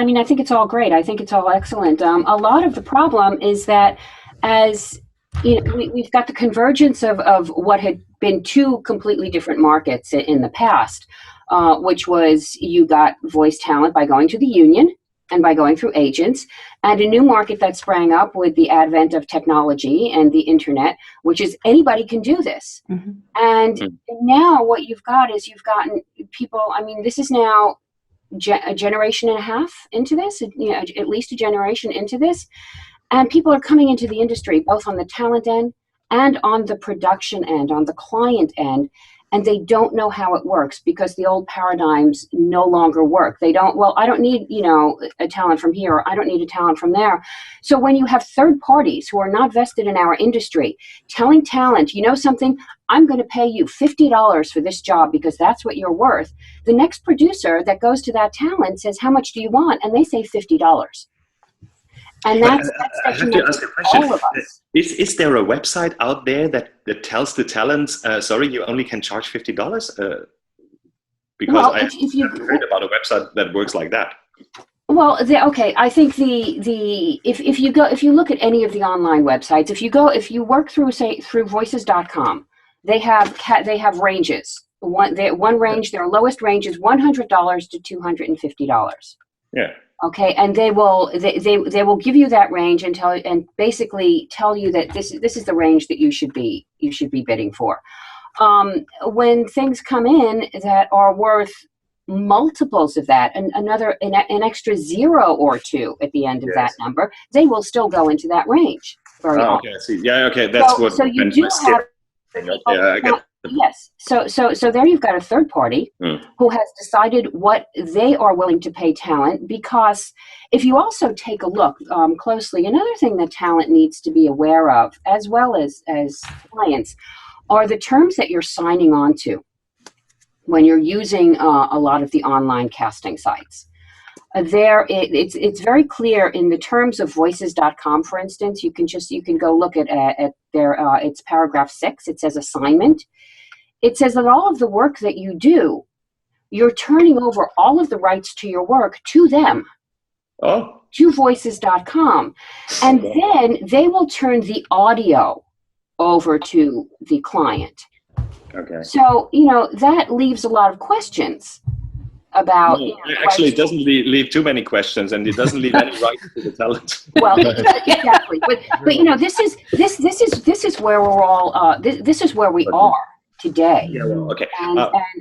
great. I think it's all excellent. A lot of the problem is that as, you know, we've got the convergence of what had been two completely different markets in the past, which was you got voice talent by going to the union and by going through agents, and a new market that sprang up with the advent of technology and the internet, which is anybody can do this. And now what you've got is you've gotten people, I mean, this is now a generation and a half into this, you know, at least a generation into this, and people are coming into the industry both on the talent end and on the production end, on the client end, and they don't know how it works because the old paradigms no longer work. They don't, well, I don't need, you know, a talent from here, or I don't need a talent from there. So when you have third parties who are not vested in our industry telling talent, you know something, I'm going to pay you $50 for this job because that's what you're worth. The next producer that goes to that talent says, how much do you want? And they say $50. And that's I have to ask a question. all of us. Is there a website out there that tells the talents, sorry, you only can charge $50? Because Well, I if you haven't heard about a website that works like that. Well, okay. I think if you look at any of the online websites, if you work through Voices.com, they have ranges. One range, their lowest range is $100 to $250. Yeah. Okay, and they will give you that range and basically tell you that this is the range that you should be bidding for. When things come in that are worth multiples of that, and an extra zero or two at the end of that number, they will still go into that range. Very often. Okay, I see. Yeah, okay, that's what. So you do have. Yeah, I get. Yes. So there you've got a third party who has decided what they are willing to pay talent, because if you also take a look closely, another thing that talent needs to be aware of, as well as clients, are the terms that you're signing on to when you're using a lot of the online casting sites. It's very clear in the terms of Voices.com, for instance. You can go look at their it's paragraph 6. It says assignment. It says that all of the work that you do, you're turning over all of the rights to your work to them, to Voices.com, and then they will turn the audio over to the client. Okay. So that leaves a lot of questions about. Actually, it doesn't leave too many questions, and it doesn't leave any rights to the talent. Well, exactly. But this is where we're all. This is where we are today. Yeah. Well, okay.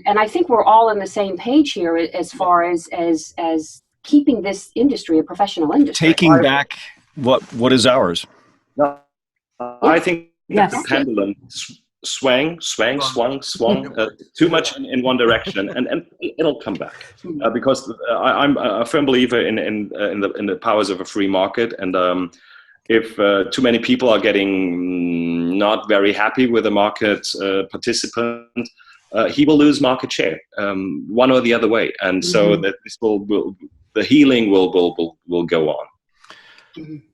And I think we're all on the same page here as far as keeping this industry a professional industry. Taking back what is ours. No, I think Yes. the pendulum swung too much in one direction, and it'll come back because I'm a firm believer in the powers of a free market, and if too many people are getting not very happy with the market participant, he will lose market share one or the other way, and so that this the healing will go on.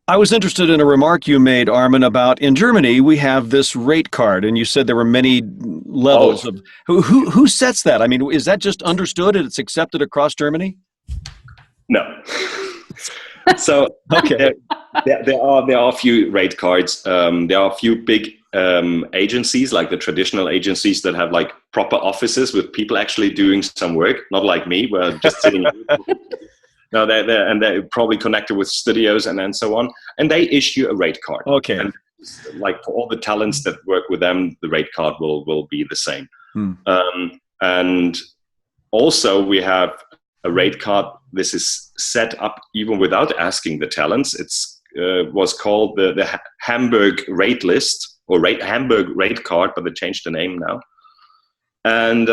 I was interested in a remark you made, Armin, about in Germany we have this rate card, and you said there were many levels of who sets that? I mean, is that just understood and it's accepted across Germany? No. So okay, there are a few rate cards. There are a few big agencies, like the traditional agencies that have like proper offices with people actually doing some work, not like me, where I'm just sitting. No, they're probably connected with studios and so on, and they issue a rate card. Okay. And like for all the talents that work with them, the rate card will be the same. And also we have a rate card. This is set up even without asking the talents. It's was called the Hamburg rate list or Hamburg rate card, but they changed the name now. And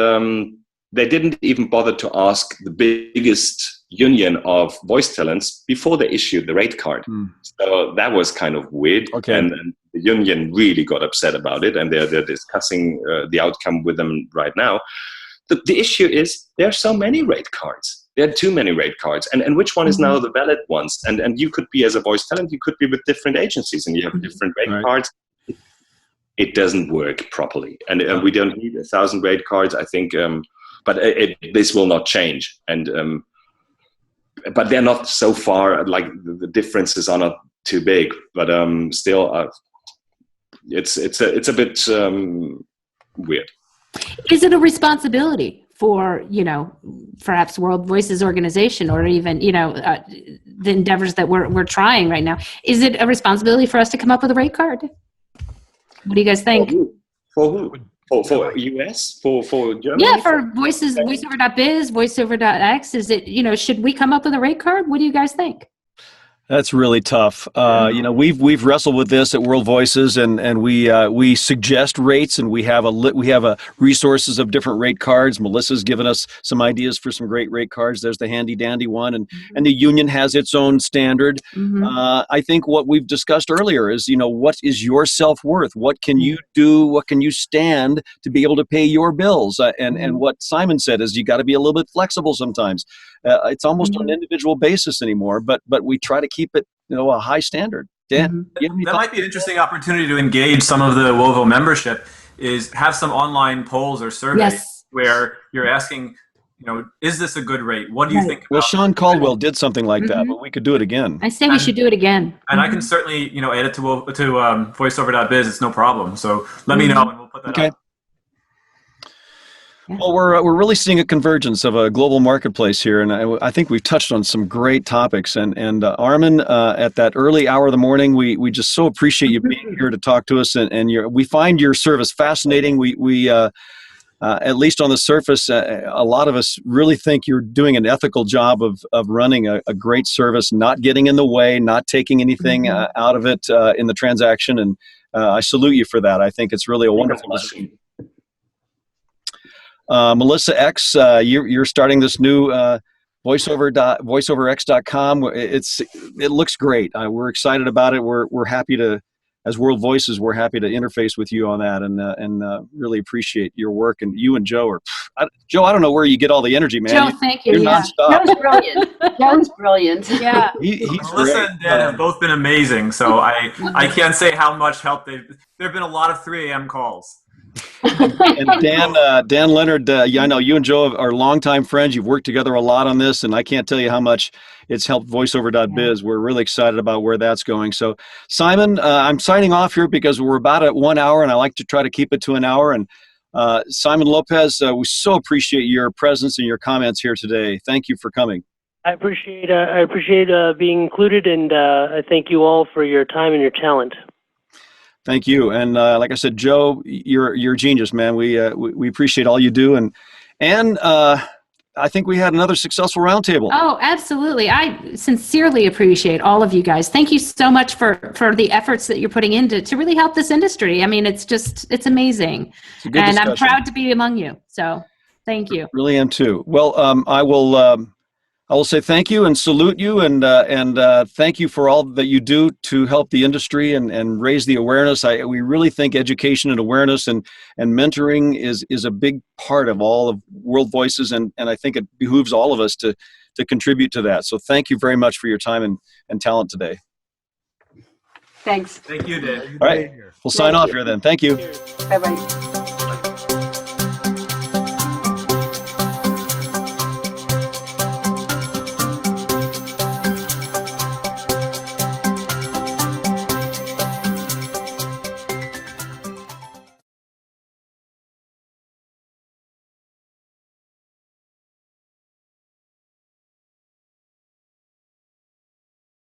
they didn't even bother to ask the biggest union of voice talents before they issued the rate card. So that was kind of weird. Okay. And the union really got upset about it, and they're discussing the outcome with them right now. The issue is there are so many rate cards. There are too many rate cards. And which one is now the valid ones? And you could be, as a voice talent, you could be with different agencies, and you have different rate cards. It doesn't work properly. And we don't need 1,000 rate cards, I think. But this will not change. And but they're not so far, like the differences are not too big, but still it's a bit weird. Is it a responsibility for, perhaps World Voices Organization, or even, the endeavors that we're trying right now? Is it a responsibility for us to come up with a rate card? What do you guys think? For who? For US? For Germany? Yeah, for Voices, VoiceOver.biz, VoiceOver.x. Is it, should we come up with a rate card? What do you guys think? That's really tough. You know, we've wrestled with this at World Voices, and we suggest rates, and we have a resources of different rate cards. Melissa's given us some ideas for some great rate cards. There's the handy dandy one, and the union has its own standard. I think what we've discussed earlier is, you know, what is your self-worth? What can you do? What can you stand to be able to pay your bills? And what Simon said is you got to be a little bit flexible sometimes. It's almost on an individual basis anymore, but we try to keep it, you know, a high standard. Dan, that might be an interesting opportunity to engage some of the WoVO membership, is have some online polls or surveys where you're asking, you know, is this a good rate? What do you think? Well, Sean Caldwell did something like that, but we could do it again. I say we should do it again. And I can certainly, you know, add it to VoiceOver.biz. It's no problem. So let me know, and we'll put that up. Yeah. Well, we're really seeing a convergence of a global marketplace here, and I think we've touched on some great topics. And Armin, at that early hour of the morning, we just so appreciate you being here to talk to us, and we find your service fascinating. We at least on the surface, a lot of us really think you're doing an ethical job of running a great service, not getting in the way, not taking anything out of it in the transaction, and I salute you for that. I think it's really a wonderful decision. Melissa X, you're starting this new VoiceOverX.com. It looks great. We're excited about it. We're happy to, as World Voices, we're happy to interface with you on that, and really appreciate your work. And you and Joe Joe, I don't know where you get all the energy, man. Joe, thank you. You're nonstop. Joe's brilliant. Joe's brilliant. Yeah. He's Melissa great. and Dan have both been amazing, so I can't say how much help there have been a lot of 3 a.m. calls. And Dan Lenard, I know you and Joe are longtime friends. You've worked together a lot on this, and I can't tell you how much it's helped VoiceOver.biz. We're really excited about where that's going. So, Simon, I'm signing off here because we're about at 1 hour, and I like to try to keep it to an hour. And Simon Lopez, we so appreciate your presence and your comments here today. Thank you for coming. I appreciate being included, and I thank you all for your time and your talent. Thank you. And like I said, Joe, you're a genius, man. We appreciate all you do, and I think we had another successful roundtable. Oh, absolutely. I sincerely appreciate all of you guys. Thank you so much for the efforts that you're putting into to really help this industry. I mean, it's amazing. It's a good and discussion. I'm proud to be among you. So thank you. Really am too. Well, I will say thank you and salute you, and thank you for all that you do to help the industry and raise the awareness. We really think education and awareness and mentoring is a big part of all of World Voices, and I think it behooves all of us to contribute to that. So thank you very much for your time and talent today. Thanks. Thank you, Dave. All right, we'll sign off here then. Thank you. Bye-bye.